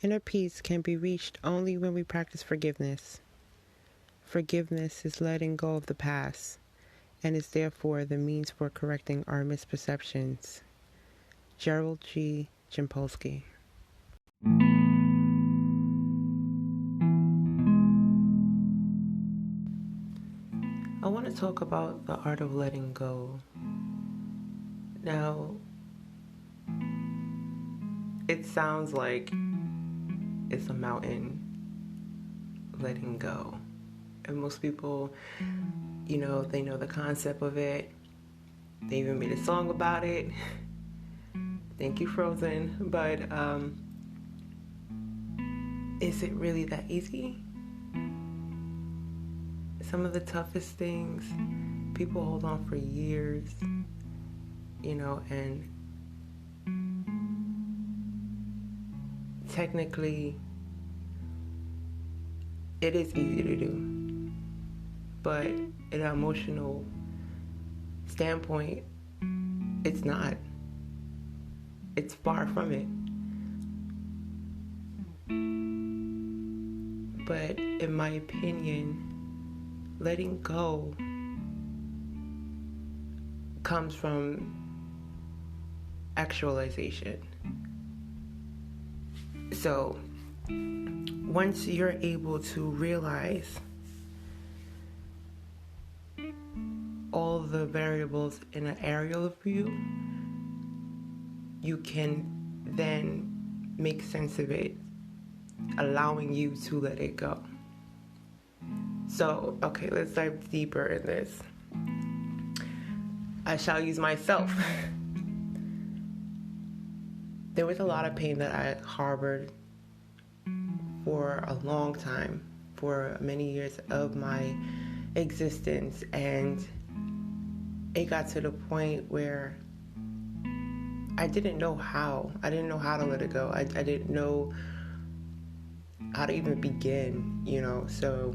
Inner peace can be reached only when we practice forgiveness. Forgiveness is letting go of the past and is therefore the means for correcting our misperceptions. Gerald G. Jampolsky. I want to talk about the art of letting go. Now, it sounds like it's a mountain letting go. And most people, they know the concept of it. They even made a song about it. Thank you, Frozen. But is it really that easy? Some of the toughest things, people hold on for years, and technically it is easy to do. But in an emotional standpoint, it's not. It's far from it. But in my opinion, letting go comes from actualization. So once you're able to realize all the variables in an aerial view, you can then make sense of it, allowing you to let it go. So, okay, let's dive deeper in this. I shall use myself. There was a lot of pain that I harbored for a long time, for many years of my existence, and it got to the point where I didn't know how. I didn't know how to let it go. I didn't know how to even begin, So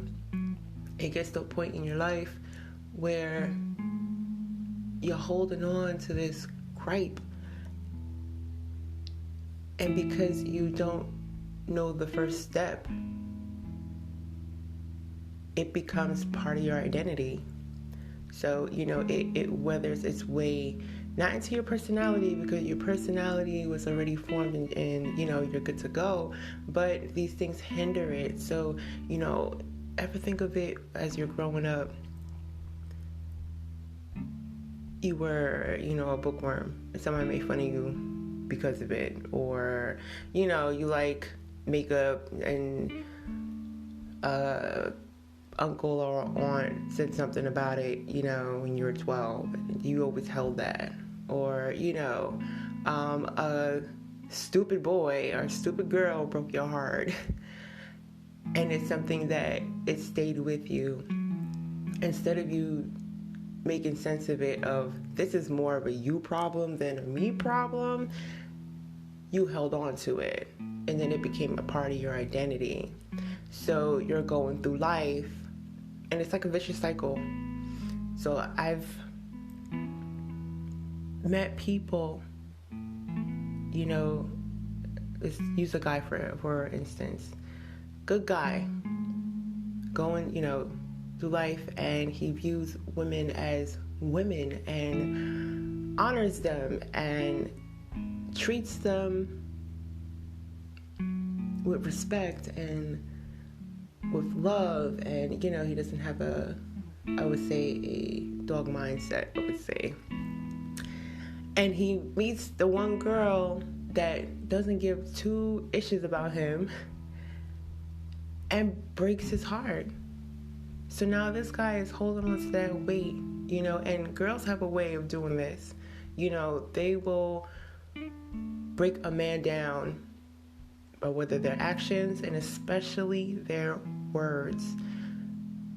it gets to a point in your life where you're holding on to this gripe. And because you don't know the first step, it becomes part of your identity. So, it weathers its way not into your personality, because your personality was already formed and you're good to go, but these things hinder it. So, ever think of it as you're growing up, you were, a bookworm, and somebody made fun of you because of it, or, you like makeup and uncle or aunt said something about it, when you were 12, and you always held that. Or, a stupid boy or stupid girl broke your heart. And it's something that it stayed with you. Instead of you making sense of it, of this is more of a you problem than a me problem, you held on to it. And then it became a part of your identity. So you're going through life, and it's like a vicious cycle. So I've met people, let's use a guy for instance. Good guy, going, through life, and he views women as women and honors them and treats them with respect and with love, and he doesn't have a dog mindset, I would say. And he meets the one girl that doesn't give two issues about him and breaks his heart. So now this guy is holding on to that weight, and girls have a way of doing this. They will break a man down, or whether their actions and especially their words.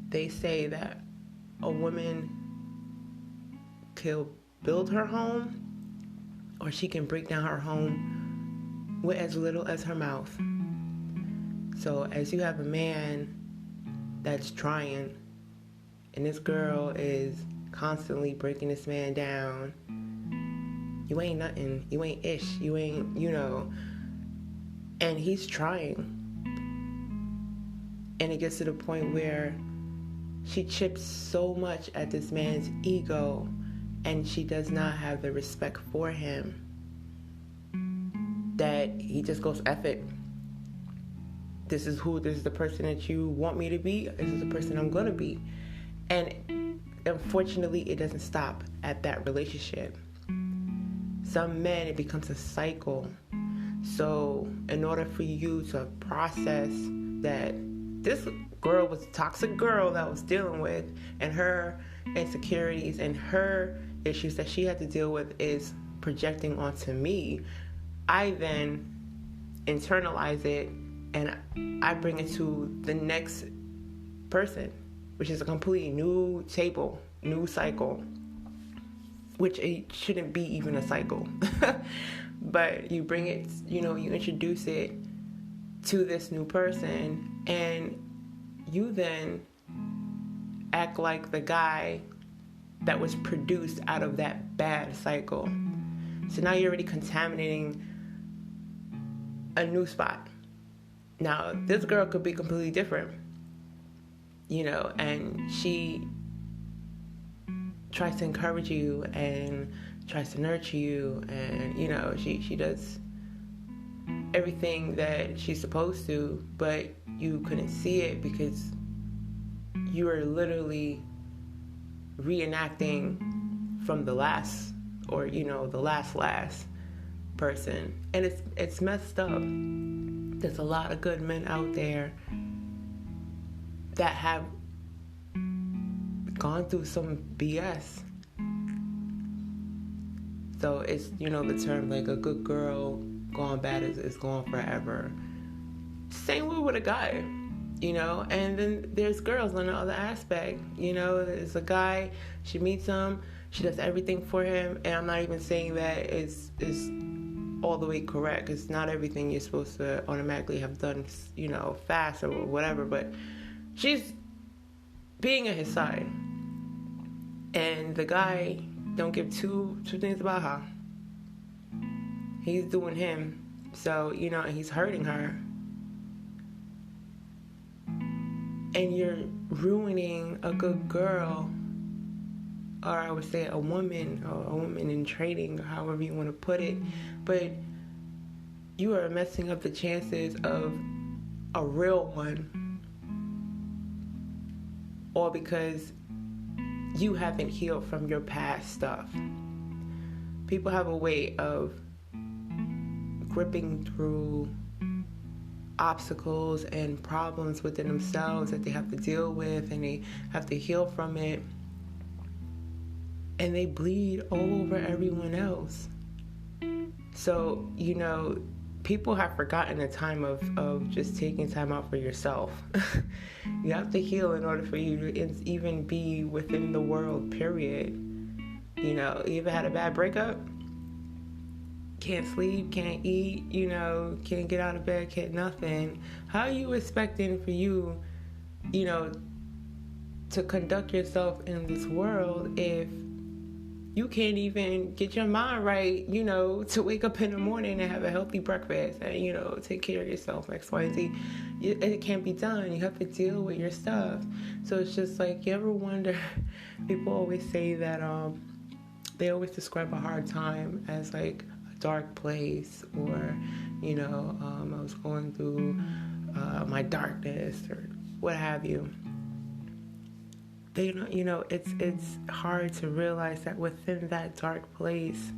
They say that a woman can build her home, or she can break down her home with as little as her mouth. So as you have a man that's trying, and this girl is constantly breaking this man down, you ain't nothing, you ain't ish, you ain't, And he's trying. And it gets to the point where she chips so much at this man's ego, and she does not have the respect for him, that he just goes, F it. This is the person that you want me to be. This is the person I'm going to be. And unfortunately, it doesn't stop at that relationship. Some men, it becomes a cycle. So in order for you to process that this girl was a toxic girl that I was dealing with, and her insecurities and her issues that she had to deal with is projecting onto me, I then internalize it and I bring it to the next person, which is a completely new table, new cycle, which it shouldn't be even a cycle. But you bring it, you introduce it to this new person, and you then act like the guy that was produced out of that bad cycle. So now you're already contaminating a new spot. Now, this girl could be completely different, and she tries to encourage you and tries to nurture you, and, she does everything that she's supposed to, but you couldn't see it because you are literally reenacting from the last, or, the last person. And it's messed up. There's a lot of good men out there that have gone through some BS. So it's, the term like a good girl gone bad is gone forever. Same way with a guy, and then there's girls on the other aspect. There's a guy, she meets him, she does everything for him, and I'm not even saying that is all the way correct. It's not everything you're supposed to automatically have done, fast or whatever, but she's being at his side. And the guy don't give two things about her. He's doing him. So, and he's hurting her. And you're ruining a good girl, or I would say a woman, or a woman in training, or however you want to put it. But you are messing up the chances of a real one, all because you haven't healed from your past stuff. People have a way of gripping through obstacles and problems within themselves that they have to deal with, and they have to heal from it, and they bleed all over everyone else. So, people have forgotten the time of just taking time out for yourself. You have to heal in order for you to even be within the world, period. You ever had a bad breakup? Can't sleep, can't eat, can't get out of bed, can't nothing. How are you expecting for you, to conduct yourself in this world if you can't even get your mind right, to wake up in the morning and have a healthy breakfast and, take care of yourself, X, Y, Z. It can't be done. You have to deal with your stuff. So it's just like, you ever wonder, people always say that they always describe a hard time as like a dark place, or, I was going through my darkness, or what have you. It's hard to realize that within that dark place,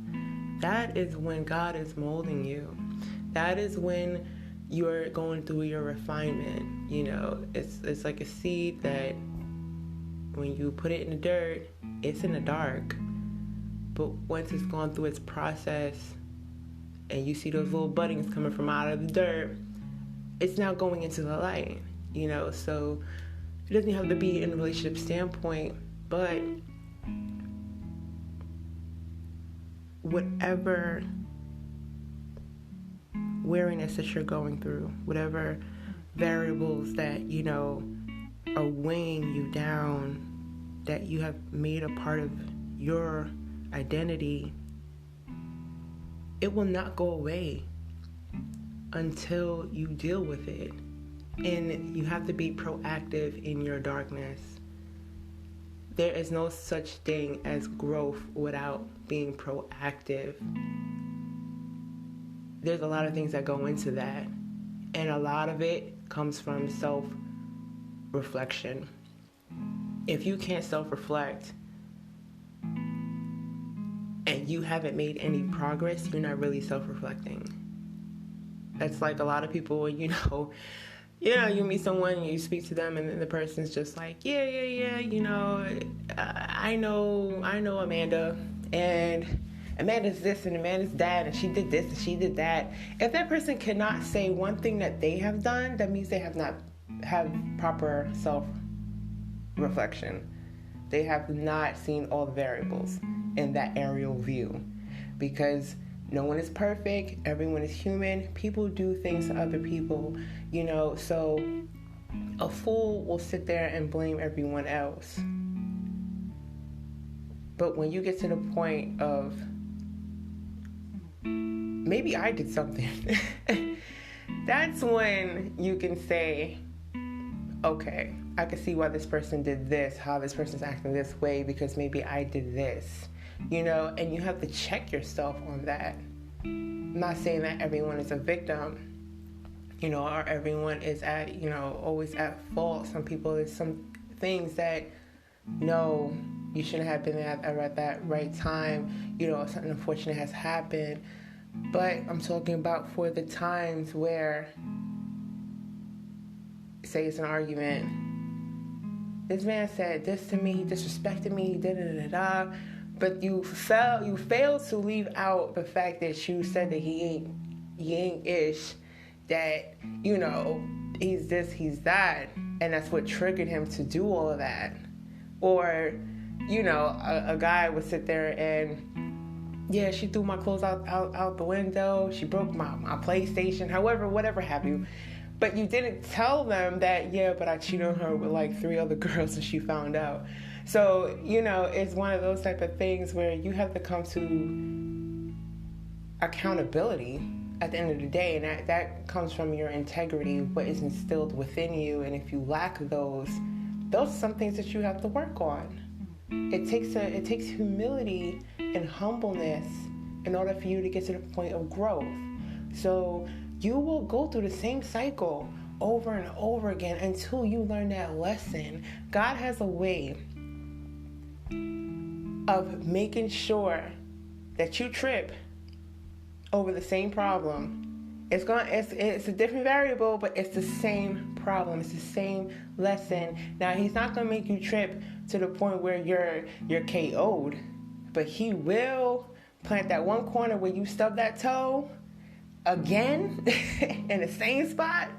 that is when God is molding you. That is when you're going through your refinement. It's like a seed that when you put it in the dirt, it's in the dark. But once it's gone through its process and you see those little buddings coming from out of the dirt, it's now going into the light, so it doesn't have to be in a relationship standpoint, but whatever weariness that you're going through, whatever variables that, are weighing you down, that you have made a part of your identity, it will not go away. until you deal with it. And you have to be proactive in your darkness. There is no such thing as growth without being proactive. There's a lot of things that go into that. And a lot of it comes from self-reflection. If you can't self-reflect and you haven't made any progress, you're not really self-reflecting. That's like a lot of people, you meet someone and you speak to them and then the person's just like, yeah, I know Amanda, and Amanda's this and Amanda's that, and she did this and she did that. If that person cannot say one thing that they have done, that means they have not have proper self-reflection. They have not seen all the variables in that aerial view, because no one is perfect. Everyone is human. People do things to other people, so a fool will sit there and blame everyone else. But when you get to the point of, maybe I did something, that's when you can say, okay, I can see why this person did this, how this person's acting this way, because maybe I did this. And you have to check yourself on that. I'm not saying that everyone is a victim, or everyone is always at fault. Some people, there's some things that, no, you shouldn't have been there at that right time. Something unfortunate has happened. But I'm talking about for the times where, say it's an argument. This man said this to me, he disrespected me, da-da-da-da-da. But you failed to leave out the fact that you said that he ain't ish, that, he's this, he's that, and that's what triggered him to do all of that. Or, a guy would sit there and, yeah, she threw my clothes out the window, she broke my PlayStation, however, whatever have you. But you didn't tell them that, yeah, but I cheated on her with like 3 other girls and she found out. So, it's one of those type of things where you have to come to accountability at the end of the day. And that comes from your integrity, what is instilled within you. And if you lack those are some things that you have to work on. It takes humility and humbleness in order for you to get to the point of growth. So you will go through the same cycle over and over again until you learn that lesson. God has a way of making sure that you trip over the same problem. It's a different variable, but it's the same problem. It's the same lesson. Now, he's not going to make you trip to the point where you're KO'd, but he will plant that one corner where you stub that toe again in the same spot,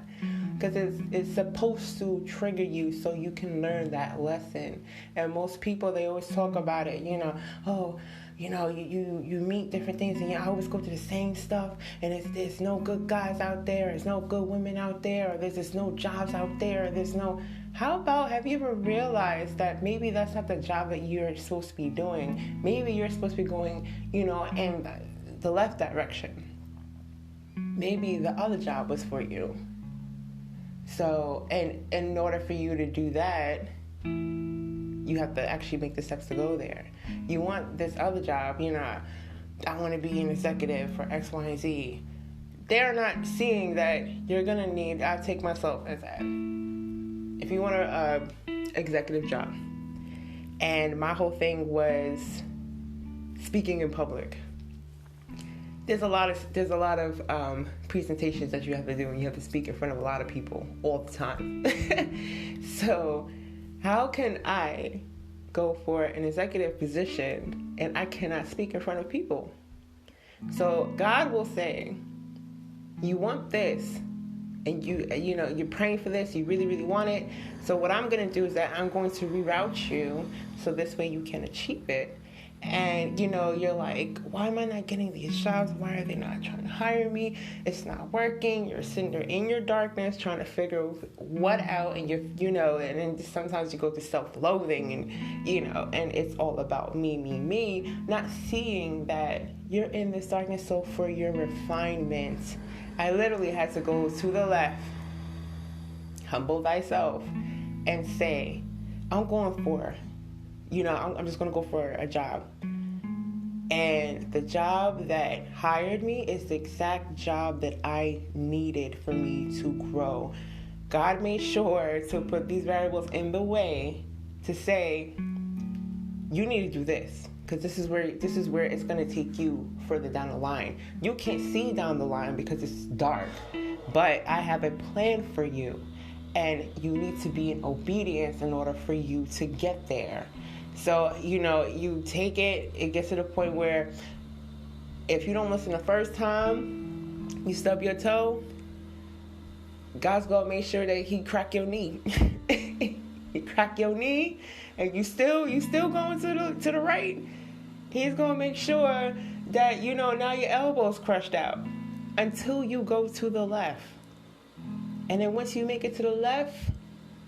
because it's supposed to trigger you so you can learn that lesson. And most people, they always talk about it, you meet different things and you always go to the same stuff, and there's no good guys out there, there's no good women out there, or there's just no jobs out there, or there's no... How about, have you ever realized that maybe that's not the job that you're supposed to be doing? Maybe you're supposed to be going, in the left direction. Maybe the other job was for you. So, and in order for you to do that, you have to actually make the steps to go there. You want this other job, I want to be an executive for X, Y, and Z. They're not seeing that you're going to need, I'll take myself as that. If you want an executive job, and my whole thing was speaking in public. There's a lot of presentations that you have to do, and you have to speak in front of a lot of people all the time. So how can I go for an executive position and I cannot speak in front of people? So God will say, you want this, and you're praying for this, you really, really want it. So what I'm going to do is that I'm going to reroute you so this way you can achieve it. And, you're like, why am I not getting these jobs? Why are they not trying to hire me? It's not working. You're sitting there in your darkness trying to figure what out. And and then sometimes you go to self-loathing and it's all about me, not seeing that you're in this darkness. So for your refinement, I literally had to go to the left, humble thyself, and say, I'm going for, I'm just going to go for a job. And the job that hired me is the exact job that I needed for me to grow. God made sure to put these variables in the way to say, you need to do this, because this is where it's going to take you further down the line. You can't see down the line because it's dark, but I have a plan for you, and you need to be in obedience in order for you to get there. So, you take it gets to the point where if you don't listen the first time, you stub your toe, God's going to make sure that he crack your knee. He crack your knee, and you still going to the right. He's going to make sure that, now your elbow's crushed out until you go to the left. And then once you make it to the left,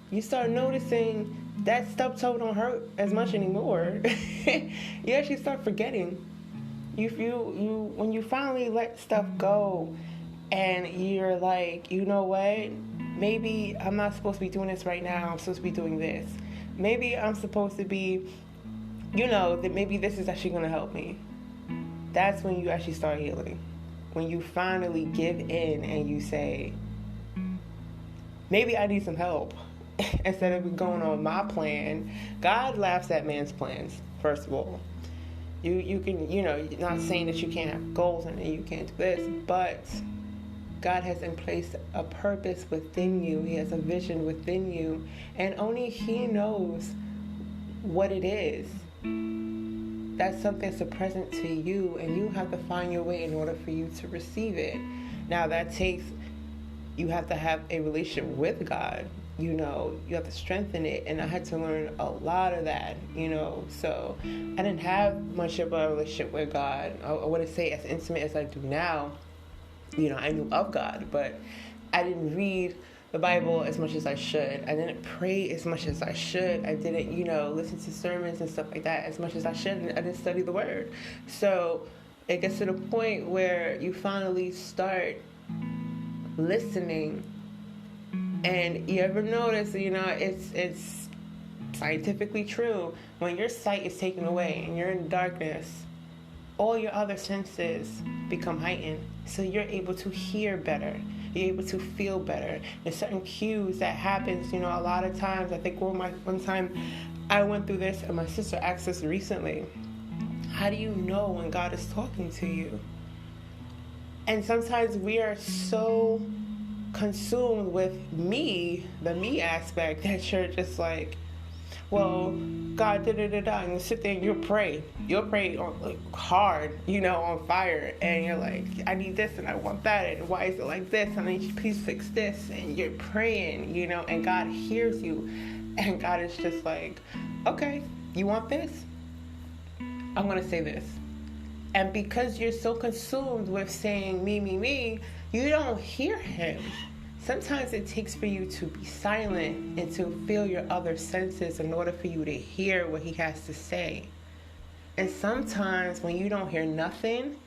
you start noticing that stub toe don't hurt as much anymore. You actually start forgetting. When you finally let stuff go, and you're like, you know what? Maybe I'm not supposed to be doing this right now. I'm supposed to be doing this. Maybe I'm supposed to be, that maybe this is actually going to help me. That's when you actually start healing. When you finally give in and you say, maybe I need some help. Instead of going on my plan. God laughs at man's plans, first of all. You can, not saying that you can't have goals and you can't do this, but God has in place a purpose within you. He has a vision within you, and only he knows what it is. That's something that's present to you, and you have to find your way in order for you to receive it. Now you have to have a relationship with God. You have to strengthen it, and I had to learn a lot of that, so I didn't have much of a relationship with God. I wouldn't say as intimate as I do now. I knew of God, but I didn't read the Bible as much as I should. I didn't pray as much as I should. I didn't, listen to sermons and stuff like that as much as I should. I didn't study the Word. So it gets to the point where you finally start listening. And you ever notice, it's scientifically true. When your sight is taken away and you're in darkness, all your other senses become heightened. So you're able to hear better. You're able to feel better. There's certain cues that happens, a lot of times. I think one time I went through this, and my sister asked us recently, how do you know when God is talking to you? And sometimes we are so consumed with the me aspect, that you're just like, well, God, and you sit there and you'll pray on, hard, on fire, and you're like, I need this and I want that, and why is it like this, and I need you, please fix this, and you're praying, and God hears you, and God is just like, okay, you want this? I'm gonna say this. And because you're so consumed with saying me, you don't hear him. Sometimes it takes for you to be silent and to feel your other senses in order for you to hear what he has to say. And sometimes when you don't hear nothing,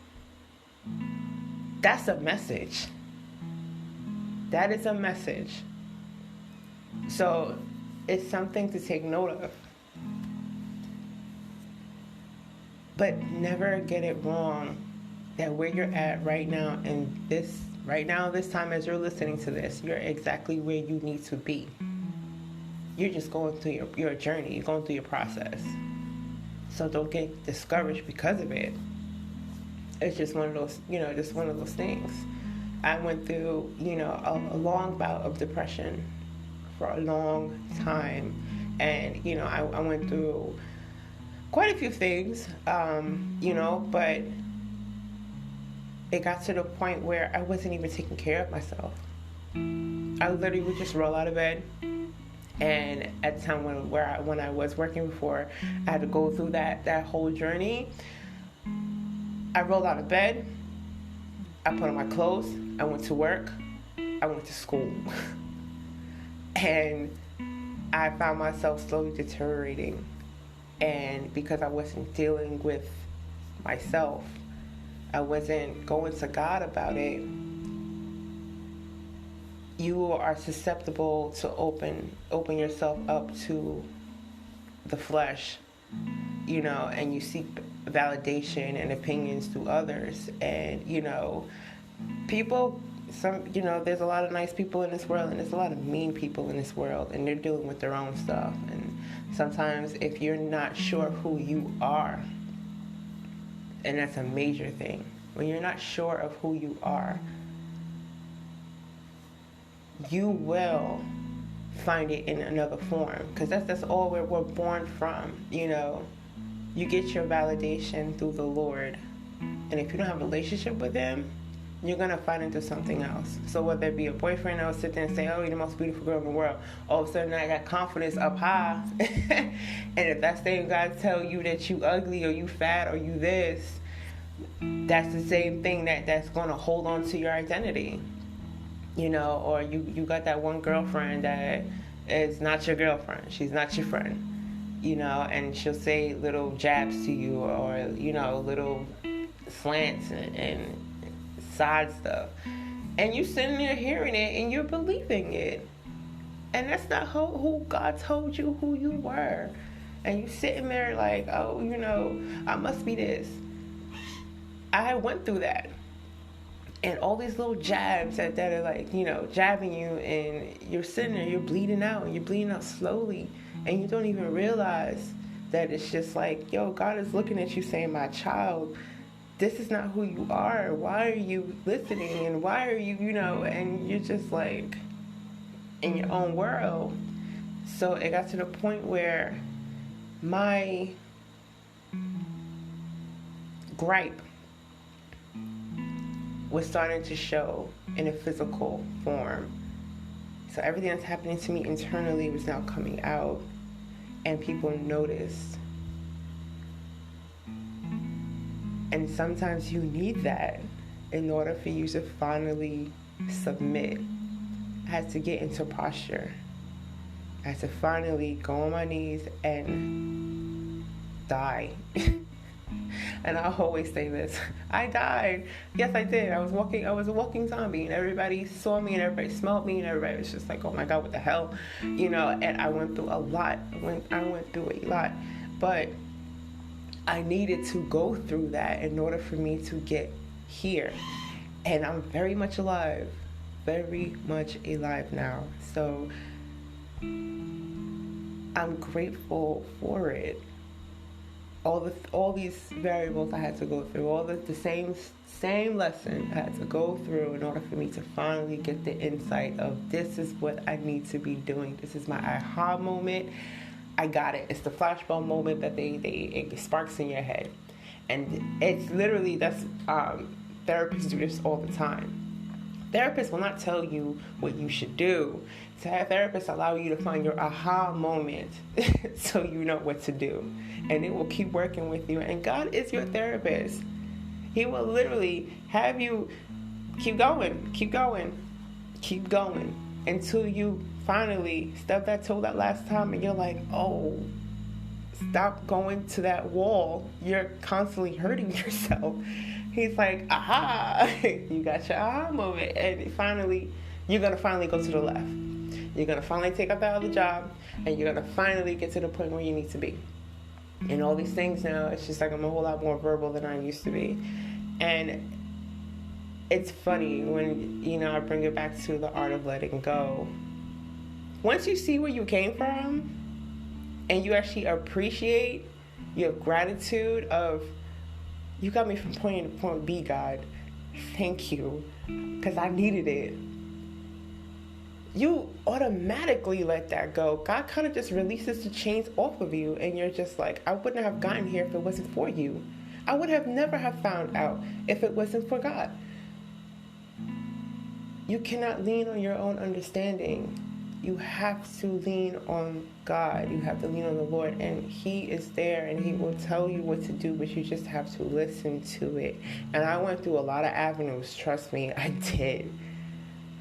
that's a message. That is a message. So it's something to take note of. But never get it wrong that where you're at right now, and this time as you're listening to this, you're exactly where you need to be. You're just going through your journey. You're going through your process. So don't get discouraged because of it. It's just one of those things. I went through, a long bout of depression for a long time. And, I went through quite a few things, but it got to the point where I wasn't even taking care of myself. I literally would just roll out of bed, and at the time when I was working before, I had to go through that whole journey. I rolled out of bed, I put on my clothes, I went to work, I went to school, and I found myself slowly deteriorating. And because I wasn't dealing with myself, I wasn't going to God about it, you are susceptible to open yourself up to the flesh, and you seek validation and opinions through others. And people, there's a lot of nice people in this world, and there's a lot of mean people in this world, and they're dealing with their own stuff. And sometimes if you're not sure who you are, and that's a major thing, when you're not sure of who you are, you will find it in another form, because that's all we're born from. You get your validation through the Lord, and if you don't have a relationship with him, you're gonna find into something else. So whether it be a boyfriend that will sit there and say, oh, you're the most beautiful girl in the world, all of a sudden I got confidence up high, and if that same guy tell you that you ugly or you fat or you this, that's the same thing that's gonna hold on to your identity. Or you got that one girlfriend that is not your girlfriend. She's not your friend, and she'll say little jabs to you, or, little slants and side stuff. And you sitting there hearing it and you're believing it. And that's not who God told you who you were. And you sitting there like, oh, I must be this. I went through that. And all these little jabs that are like, jabbing you, and you're sitting there, you're bleeding out, and you're bleeding out slowly, and you don't even realize that it's just like, yo, God is looking at you saying, my child, this is not who you are. Why are you listening? And why are you, and you're just like in your own world. So it got to the point where my gripe was starting to show in a physical form. So everything that's happening to me internally was now coming out, and people noticed. And sometimes you need that in order for you to finally submit. I had to get into posture. I had to finally go on my knees and die. And I always say this, I died. Yes, I did. I was a walking zombie, and everybody saw me, and everybody smelled me, and everybody was just like, oh my God, what the hell? And I went through a lot. I went through a lot. But I needed to go through that in order for me to get here. And I'm very much alive now. So I'm grateful for it. All these variables I had to go through, all the same lesson I had to go through in order for me to finally get the insight of, this is what I need to be doing. This is my aha moment. I got it. It's the flashbulb moment that it sparks in your head. And it's literally, therapists do this all the time. Therapists will not tell you what you should do. So therapists allow you to find your aha moment so you know what to do. And it will keep working with you. And God is your therapist. He will literally have you keep going until you finally stub that toe that last time, and you're like, oh, stop going to that wall. You're constantly hurting yourself. He's like, aha, you got your aha moment. And finally, you're going to finally go to the left. You're going to finally take up that other job, and you're going to finally get to the point where you need to be. And all these things now, it's just like I'm a whole lot more verbal than I used to be. And it's funny when, I bring it back to the art of letting go. Once you see where you came from, and you actually appreciate, you have gratitude of, you got me from point A to point B, God. Thank you, because I needed it. You automatically let that go. God kind of just releases the chains off of you, and you're just like, I wouldn't have gotten here if it wasn't for you. I would have never have found out if it wasn't for God. You cannot lean on your own understanding. You have to lean on God. You have to lean on the Lord, and He is there, and He will tell you what to do, but you just have to listen to it. And I went through a lot of avenues. Trust me, I did.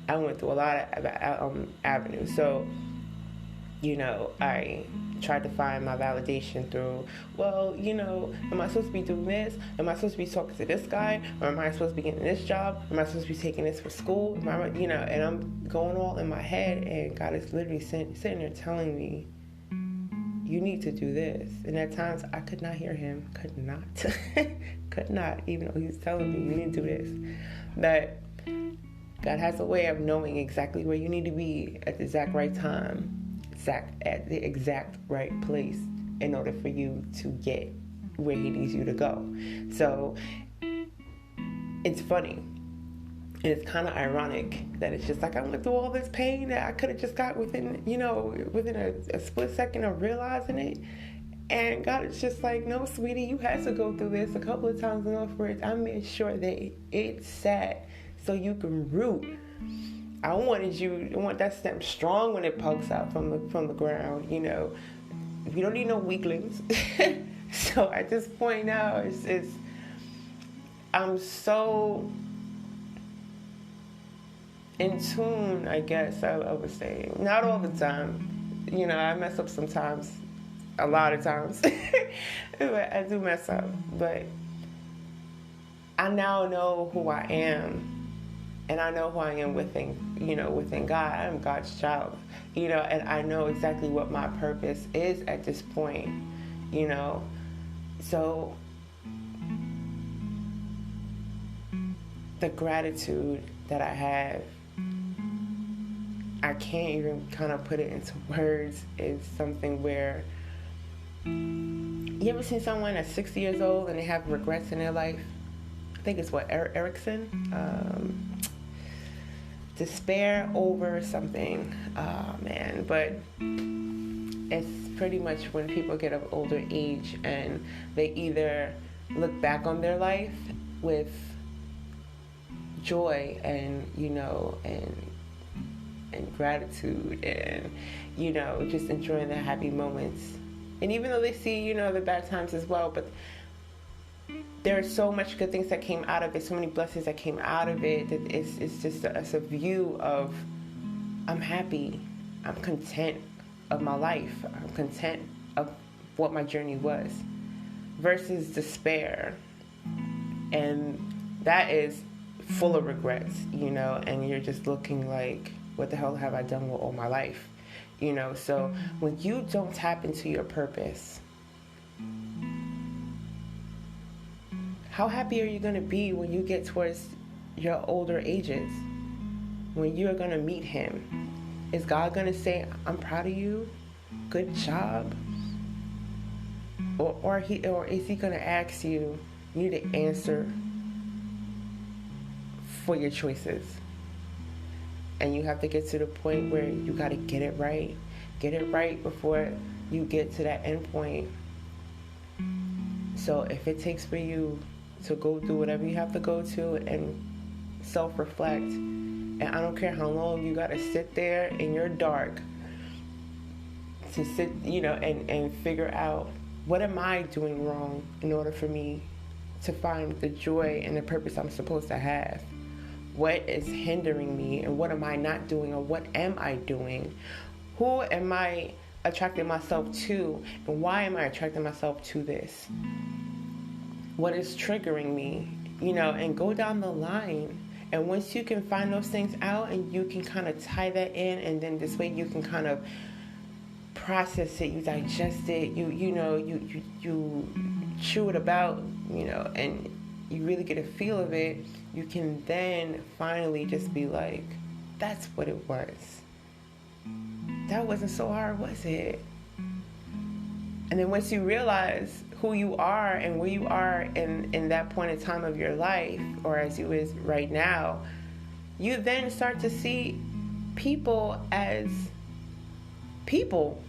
I went through a lot of avenues. So I tried to find my validation through, well, am I supposed to be doing this? Am I supposed to be talking to this guy? Or am I supposed to be getting this job? Am I supposed to be taking this for school? And I'm going all in my head, and God is literally sitting there telling me, you need to do this. And at times I could not hear him, could not, even though he was telling me, you need to do this. But God has a way of knowing exactly where you need to be at the exact right time, at the exact right place in order for you to get where he needs you to go. So it's funny. And it's kind of ironic that it's just like I went through all this pain that I could have just got within a split second of realizing it. And God is just like, no, sweetie, you had to go through this a couple of times enough where I made sure that it sat so you can root. I want that stem strong when it pokes out from the ground, You don't need no weaklings. So at this point now, I'm so in tune, I guess I would say. Not all the time. I mess up sometimes. A lot of times. I do mess up. But I now know who I am. And I know who I am within God. I'm God's child, and I know exactly what my purpose is at this point, So the gratitude that I have, I can't even kind of put it into words. It's something where, you ever seen someone that's 60 years old and they have regrets in their life? I think it's Erickson. Despair over something, but it's pretty much when people get of older age and they either look back on their life with joy and gratitude and just enjoying the happy moments, and even though they see the bad times as well, but there are so much good things that came out of it, so many blessings that came out of it. It's just a view of, I'm happy, I'm content of my life, I'm content of what my journey was, versus despair. And that is full of regrets, and you're just looking like, what the hell have I done with all my life? So when you don't tap into your purpose, how happy are you going to be when you get towards your older ages? When you're going to meet him? Is God going to say, I'm proud of you, good job? Or is he going to ask you, you need to answer for your choices? And you have to get to the point where you got to get it right. Get it right before you get to that end point. So if it takes for you to go through whatever you have to go to and self-reflect, and I don't care how long you got to sit there in your dark to sit, and figure out, what am I doing wrong in order for me to find the joy and the purpose I'm supposed to have? What is hindering me, and what am I not doing, or what am I doing? Who am I attracting myself to, and why am I attracting myself to this? What is triggering me, and go down the line. And once you can find those things out and you can kind of tie that in, and then this way you can kind of process it, you digest it, you chew it about, and you really get a feel of it, you can then finally just be like, that's what it was. That wasn't so hard, was it? And then once you realize who you are and where you are in that point in time of your life, or as you is right now, you then start to see people as people.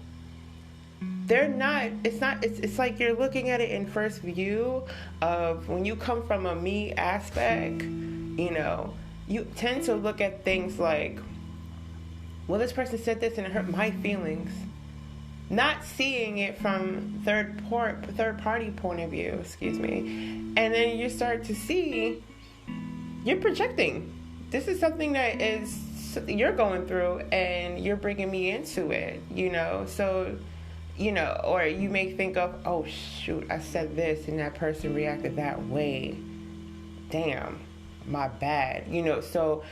It's like you're looking at it in first view of, when you come from a me aspect, you tend to look at things like, well, this person said this and it hurt my feelings. Not seeing it from third party point of view, and then you start to see you're projecting. This is something that is you're going through, and you're bringing me into it, so, or you may think of, oh shoot, I said this and that person reacted that way, damn, my bad, so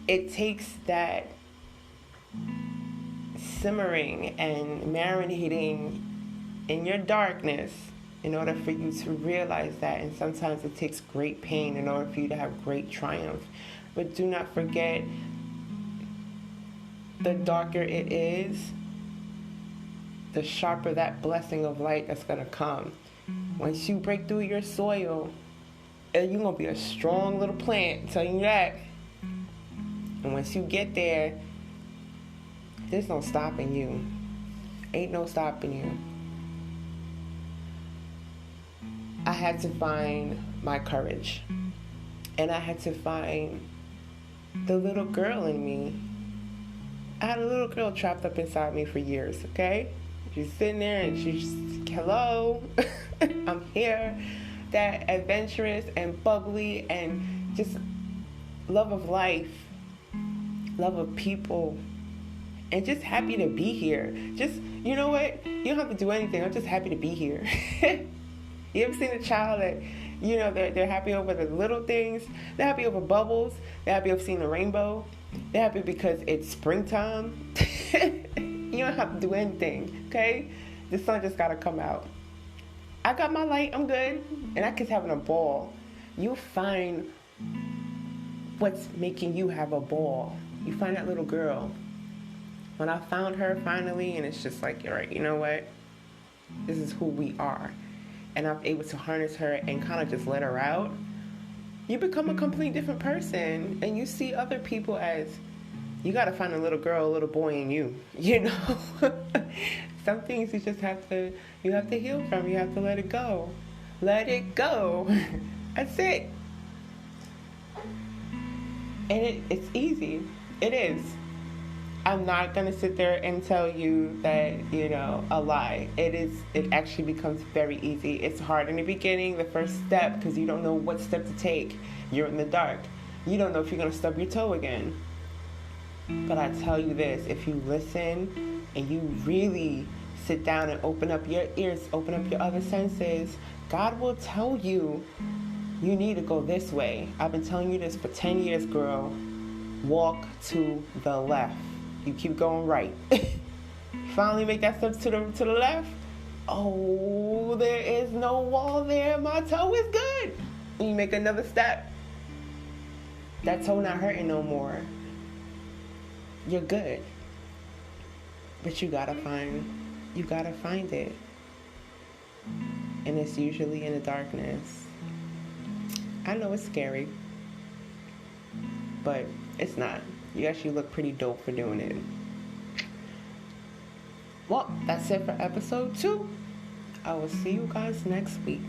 it takes that simmering and marinating in your darkness in order for you to realize that. And sometimes it takes great pain in order for you to have great triumph. But do not forget, the darker it is, the sharper that blessing of light that's going to come. Once you break through your soil, you're going to be a strong little plant, I'm telling you that. And once you get there, there's no stopping you. Ain't no stopping you. I had to find my courage. And I had to find the little girl in me. I had a little girl trapped up inside me for years, okay? She's sitting there and she's, hello, I'm here. That adventurous and bubbly and just love of life, love of people, and just happy to be here. Just, you know what? You don't have to do anything. I'm just happy to be here. You ever seen a child that, they're happy over the little things? They're happy over bubbles. They're happy over seeing the rainbow. They're happy because it's springtime. You don't have to do anything, okay? The sun just got to come out. I got my light. I'm good. And that kid's having a ball. You find what's making you have a ball. You find that little girl. When I found her finally, and it's just like, all right, you know what? This is who we are. And I'm able to harness her and kind of just let her out. You become a completely different person. And you see other people as, you got to find a little girl, a little boy in you. Some things you just have to heal from. You have to let it go. Let it go. That's it. And it's easy. It is. I'm not going to sit there and tell you that, a lie. It actually becomes very easy. It's hard in the beginning, the first step, because you don't know what step to take. You're in the dark. You don't know if you're going to stub your toe again. But I tell you this, if you listen and you really sit down and open up your ears, open up your other senses, God will tell you, you need to go this way. I've been telling you this for 10 years, girl. Walk to the left. You keep going right. Finally make that step to the left. Oh, there is no wall there. My toe is good. And you make another step. That toe not hurting no more. You're good. But you gotta find it. And it's usually in the darkness. I know it's scary, but it's not. You actually look pretty dope for doing it. Well, that's it for episode 2. I will see you guys next week.